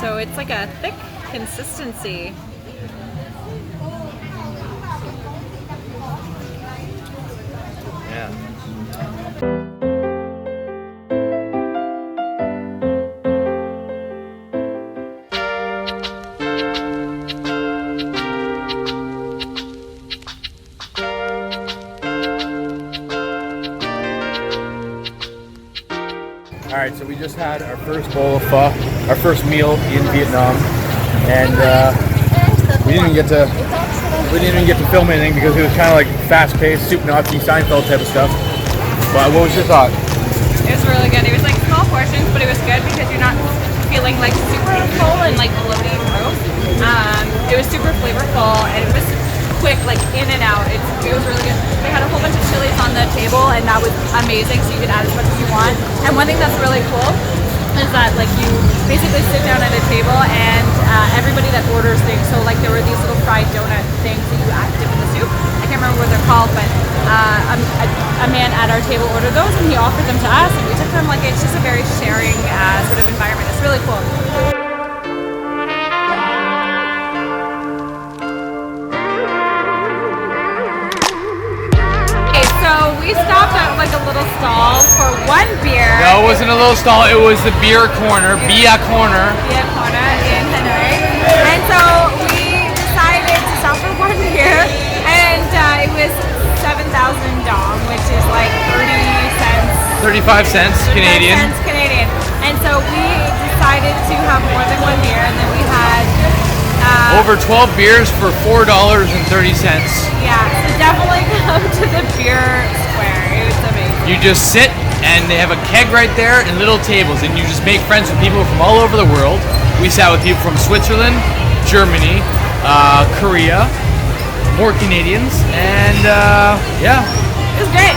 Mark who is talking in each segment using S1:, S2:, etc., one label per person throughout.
S1: So it's like a thick consistency.
S2: Yeah. All right, so we just had our first bowl of pho, our first meal in Vietnam, and we didn't even get to film anything because it was kind of like fast-paced, soup Nazi, Seinfeld type of stuff. But what was your thought?
S1: It was really good. It was like small portions, but it was good because you're not feeling like super full and like bloated and gross. It was super flavorful and it was quick, like in and out. It was really good. We had a whole bunch of chilies on the table and that was amazing, so you could add as much as you want. And one thing that's really cool is that like you basically sit down at a table and everybody that orders things, so like there were these little fried donut things that you dip in the soup. I can't remember what they're called, but a man at our table ordered those and he offered them to us and we took them. Like it's just a very sharing sort of environment. It's really cool. We stopped at like a little stall for one beer.
S2: No, it wasn't a little stall. It was the beer corner, Bia Corner.
S1: Bia Corner in Hanoi. And so we decided to stop for one beer, and it was 7,000 dong, which is like 30 cents.
S2: 35 cents Canadian.
S1: 35 cents Canadian. And so we decided to have more than one beer, and then we had
S2: over 12 beers for $4.30.
S1: Yeah, so definitely come to the beer square. It was amazing.
S2: You just sit and they have a keg right there and little tables and you just make friends with people from all over the world. We sat with people from Switzerland, Germany, Korea, more Canadians, and yeah.
S1: It was great.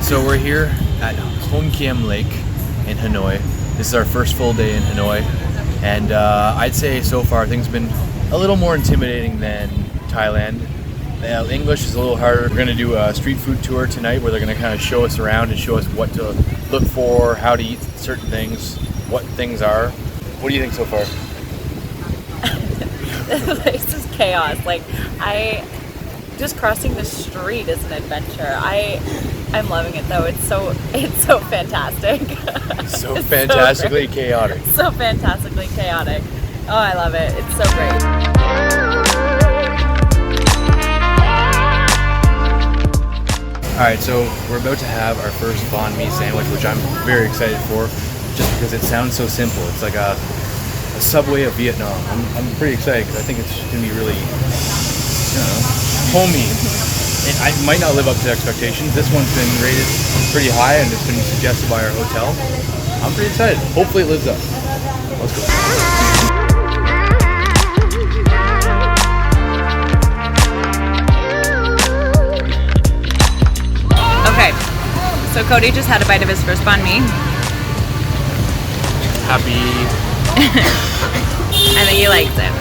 S2: So we're here at Hon Kiem Lake in Hanoi. This is our first full day in Hanoi, and I'd say so far things have been a little more intimidating than Thailand. English is a little harder. We're going to do a street food tour tonight where they're going to kind of show us around and show us what to look for, how to eat certain things, what things are. What do you think so far?
S1: This is chaos. Like just crossing the street is an adventure. I'm loving it though. It's so fantastic.
S2: So fantastically chaotic.
S1: So fantastically chaotic. Oh, I love it. It's so great.
S2: Alright, so we're about to have our first banh mi sandwich, which I'm very excited for, just because it sounds so simple. It's like a Subway of Vietnam. I'm pretty excited because I think it's going to be really, homey. It might not live up to expectations. This one's been rated pretty high and it's been suggested by our hotel. I'm pretty excited. Hopefully it lives up. Let's go.
S1: Okay, so Cody just had a bite of his first banh mi.
S2: Happy.
S1: I think he likes it.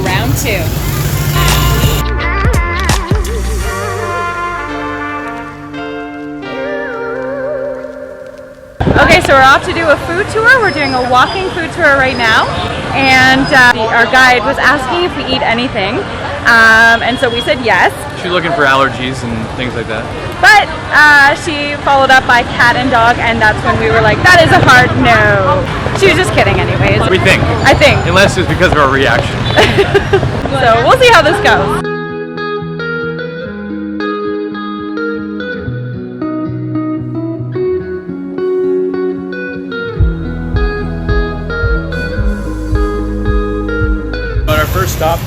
S1: Round two. Okay, so we're off to do a food tour. We're doing a walking food tour right now, and our guide was asking if we eat anything, and so we said yes.
S2: She's looking for allergies and things like that.
S1: But she followed up by cat and dog, and that's when we were like, that is a hard no. She was just kidding anyways.
S2: We think.
S1: I think.
S2: Unless it's because of our reaction.
S1: So we'll see how this goes.
S2: But our first stop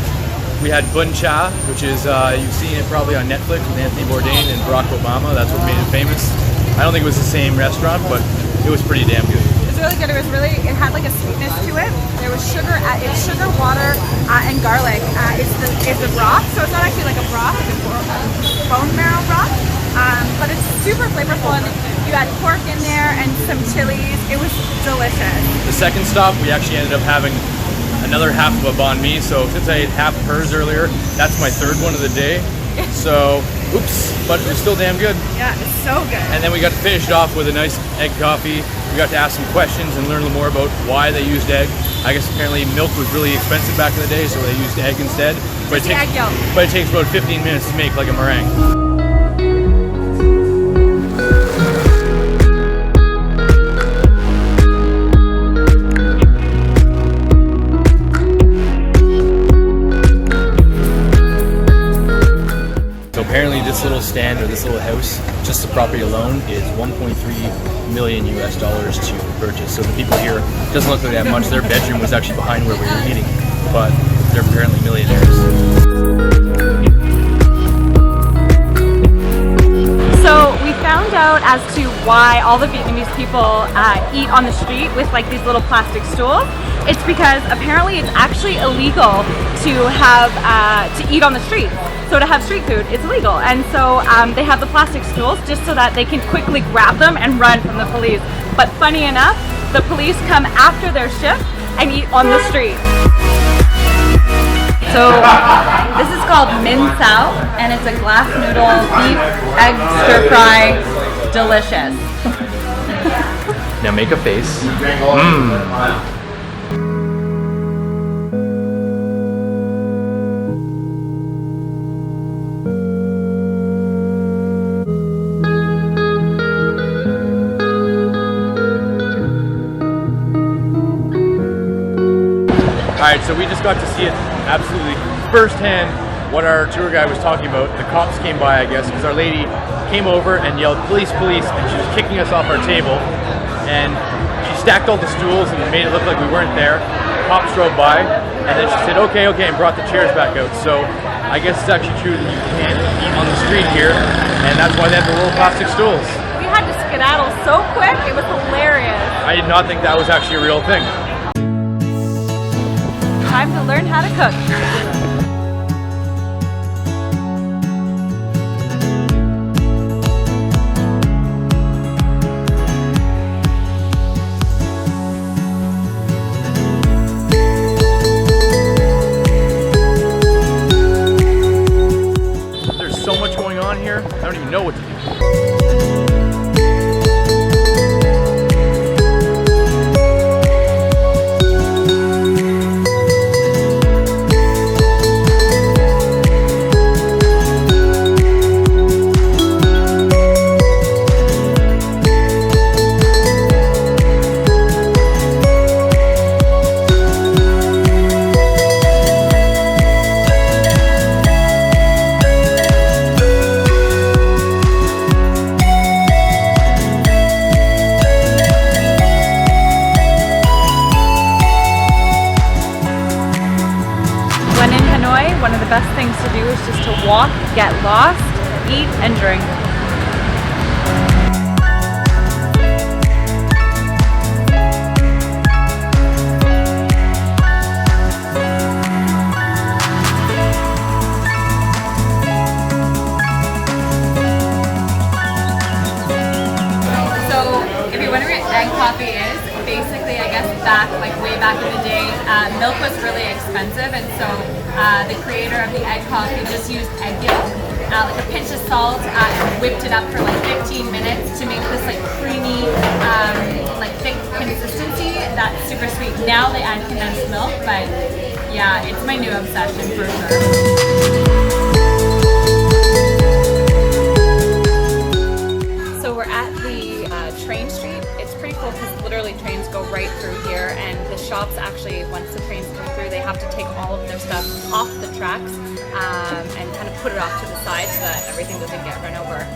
S2: we had bun cha, which is, you've seen it probably on Netflix with Anthony Bourdain and Barack Obama. That's what made it famous. I don't think it was the same restaurant, but it was pretty damn good.
S1: It was really good. It had like a sweetness to it. There was sugar, it's sugar, water, and garlic. It's the broth, so it's not actually like a broth, it's a bone marrow broth. But it's super flavorful, and you had pork in there and some chilies. It was delicious.
S2: The second stop, we actually ended up having another half of a banh mi. So since I ate half of hers earlier, that's my third one of the day. So, oops, but it was still damn good.
S1: Yeah, it's so good.
S2: And then we got to finish it off with a nice egg coffee. We got to ask some questions and learn a little more about why they used egg. I guess apparently milk was really expensive back in the day, so they used egg instead. But
S1: egg yolk.
S2: But it takes about 15 minutes to make like a meringue. Apparently this little stand or this little house, just the property alone, is 1.3 million US dollars to purchase. So the people here, it doesn't look like that much. Their bedroom was actually behind where we were eating, but they're apparently millionaires.
S1: So we found out as to why all the Vietnamese people eat on the street with like these little plastic stools. It's because apparently it's actually illegal to have to eat on the street. So to have street food, it's illegal. And so they have the plastic stools just so that they can quickly grab them and run from the police. But funny enough, the police come after their shift and eat on the street. So this is called min sao, and it's a glass noodle beef egg stir fry. Delicious.
S2: Now make a face. Alright, so we just got to see it absolutely firsthand what our tour guide was talking about. The cops came by, I guess, because our lady came over and yelled, "Police, police," and she was kicking us off our table. And she stacked all the stools and made it look like we weren't there. The cops drove by, and then she said, okay, okay, and brought the chairs back out. So I guess it's actually true that you can't eat on the street here, and that's why they have the little plastic stools.
S1: We had to skedaddle so quick, it was hilarious.
S2: I did not think that was actually a real thing.
S1: Time to learn how to cook.
S2: There's so much going on here, I don't even know what to do.
S1: When in Hanoi, one of the best things to do is just to walk, get lost, eat, and drink. So, if you're wondering what egg coffee is, basically, I guess way back in the day, milk was really expensive, and so the creator of the egg coffee just used egg yolk, like a pinch of salt, and whipped it up for like 15 minutes to make this like creamy, like thick consistency that's super sweet. Now they add condensed milk, but yeah, it's my new obsession for sure. So we're at the train street. It's pretty cool because literally trains go right through here, and the shops actually, once the trains come through, they have to take all of their stuff off the tracks and kind of put it off to the side so that everything doesn't get run over.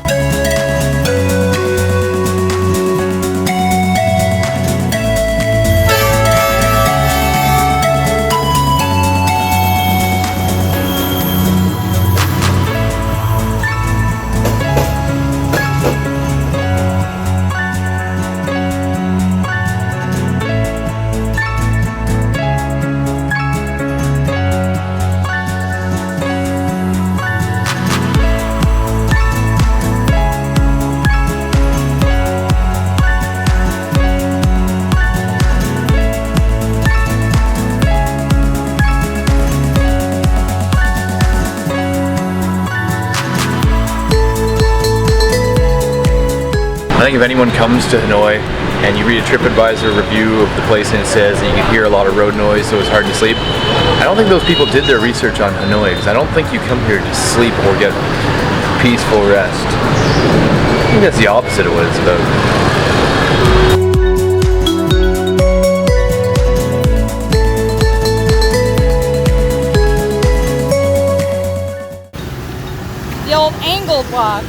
S2: I think if anyone comes to Hanoi and you read a TripAdvisor review of the place and it says that you can hear a lot of road noise so it's hard to sleep, I don't think those people did their research on Hanoi, because I don't think you come here to sleep or get peaceful rest. I think that's the opposite of what it's about.
S1: The old angled walk.